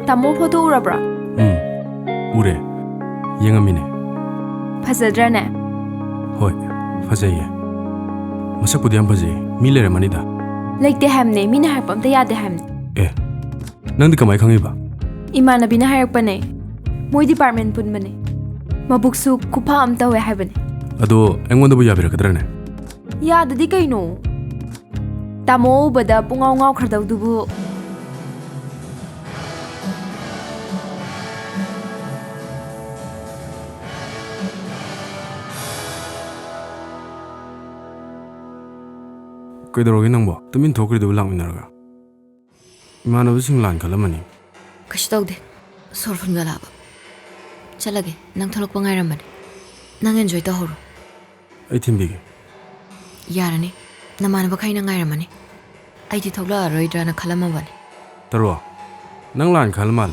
Tamo photo urabra? Ure. Yengamine. Fajadrane? Hoi, fajaye. Masak pudi am fajay. Mi lere manida. Like the hamne, mina harpam te yade hamne. Nang di kamay khangi ba? Imana bina harpane. Moi department pun bane. Mabuksu kupa am tawe habane. Ado engonda bu yabira kadrane. Yada di kaino. Tamo bada pungaw ngaw khardau dubu. Kaidarogi nangbo tumin thokri du lang minarga. Imana bu sing lan kalamani. Kashtaude. Sorfun galaba. Chalage, nang tholok pangai ramane. Nang enjoy ta horo. Ai thimbigi. Yarani. Namana bakai nang ngai ramane. Ai ti thokla roidra na khalama bane. Taru. Nang lan khalmal.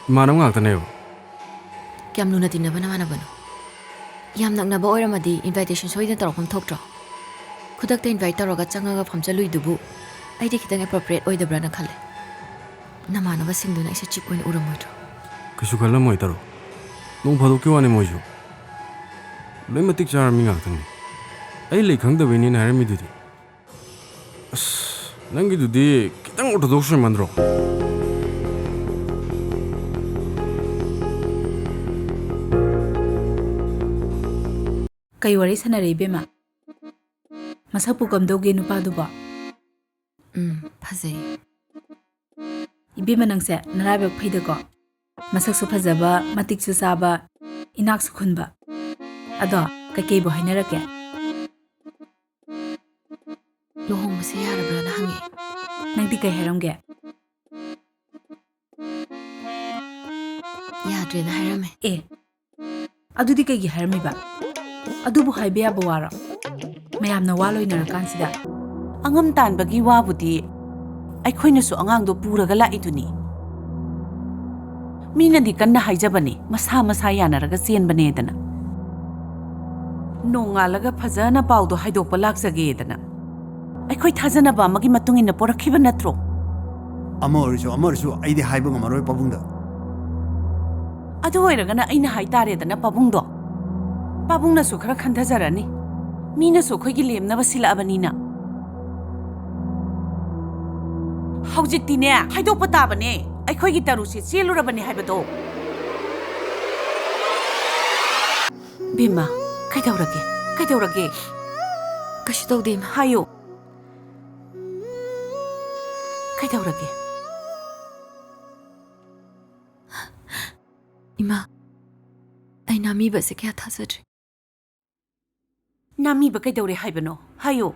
Imana ngak tane. Kyam luna tinna bana mana bano. Yam nak na ba oiramadi invitation soidan tarokam thoktra. Khudakta invite taraga changaga phamchalui dubu. Ai di kitang appropriate oidabra na khale. Namana ba singduna isa chip oin uramoidro. Kisu khalamoi taru. Nong phadok ki wani moju. Loi matik char mi ngak tane. Ai lei khang da beni na harami dudi. Nangi dudi kitang orthodox mandro. Kay wari sanare bema. Masapu kamdoge nupaduba. Phazai. Ibema nangse narabek phaidako. Masaksu phajaba, matiksu saba, inaksu khunba. Ado kakei bo hainarake. Lohong basi yarabra na hangi. Nangdi kay haramge. Yadre na harame. Adudi kay harami ba? Adubu haibe yaba waro. Mayamna waloy narakansida. Angam tan bagi wabudi aikhoina su angang do puraga la iduni. Mina di kanna haijabani masa masa yanaraga chen bane dana. Nongalaga phajana pawdo haidokpa laksage dana. Aikhoi thajana ba magi matungina porakhiba natro. Amarisu aidi haiba ngamaroi pabungda. Adu oiragana aina haitare dana pabungdo. Pabungna su khara khandajarani. Mina su khoigi lemna basila abanina. Haujikti ne haidokpa tabane. Aikhoigi tarusi chelurabani haibado. Bima, kaidaurage. Kashtaude ma. Hayo. Kaidaurage. Ima. Ai nami ba se kya thasajre. Nami ba kaidaure haibano. Hayo.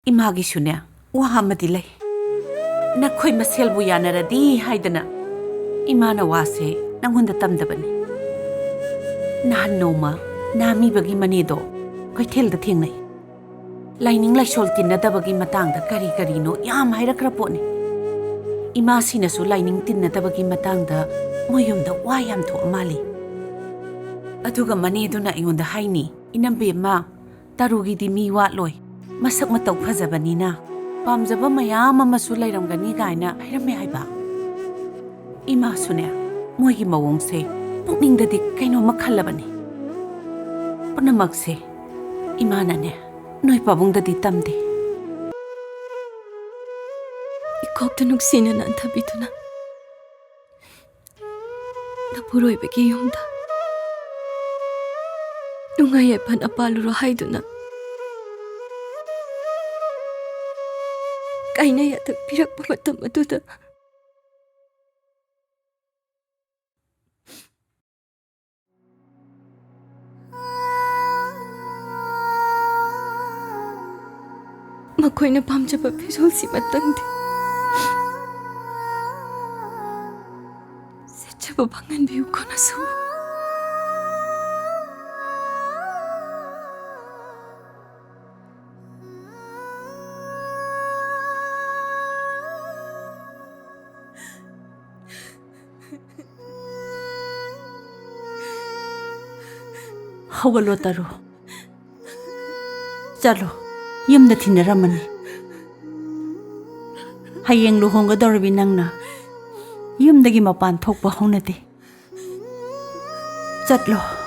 Imagi shune wahamadi lay. Nakhoi masel bu yanaradi haidana. Imana wase nangunda tamdabani. Nahan noma nami bagi manido koi thel da thingnai. Lining lai sol tinna da bagi matang da kari no yam hairakra pone. Ima sina su lining tinna da bagi matang da moyum da wayam tho amali. Aduga manido na ingonda haini inambe ma tarugi di mi wa loi. Masak matau phajabanina pamjaba mayam amasu lairamgani gaina hairame haiba. Ima sune moigi mawongse pukningdadi kaino makhalabani. Punamakse imana ne noi pabungdadi tamde. Ikokta nuksina na anthabituna. Napuroi begi yumda. Nungai epan apaluro haiduna. Kaina yata pirakpa matam aduda. Makoina pamjaba phizolsi matangde. Sechaba bangan biu kona su. ꯍꯧꯒꯠꯂꯣ ꯇꯔꯨ ꯆꯠꯂꯣ ꯌꯨꯝꯗ ꯊꯤꯟꯅꯔꯝꯃꯅꯤ ꯍꯌꯦꯡ ꯂꯨꯍꯣꯡꯒꯗꯧꯔꯕꯤ ꯅꯪꯅ ꯌꯨꯝꯗꯒꯤ ꯃꯄꯥꯟ ꯊꯣꯛꯄ ꯍꯧꯅꯗꯦ ꯆꯠꯂꯣ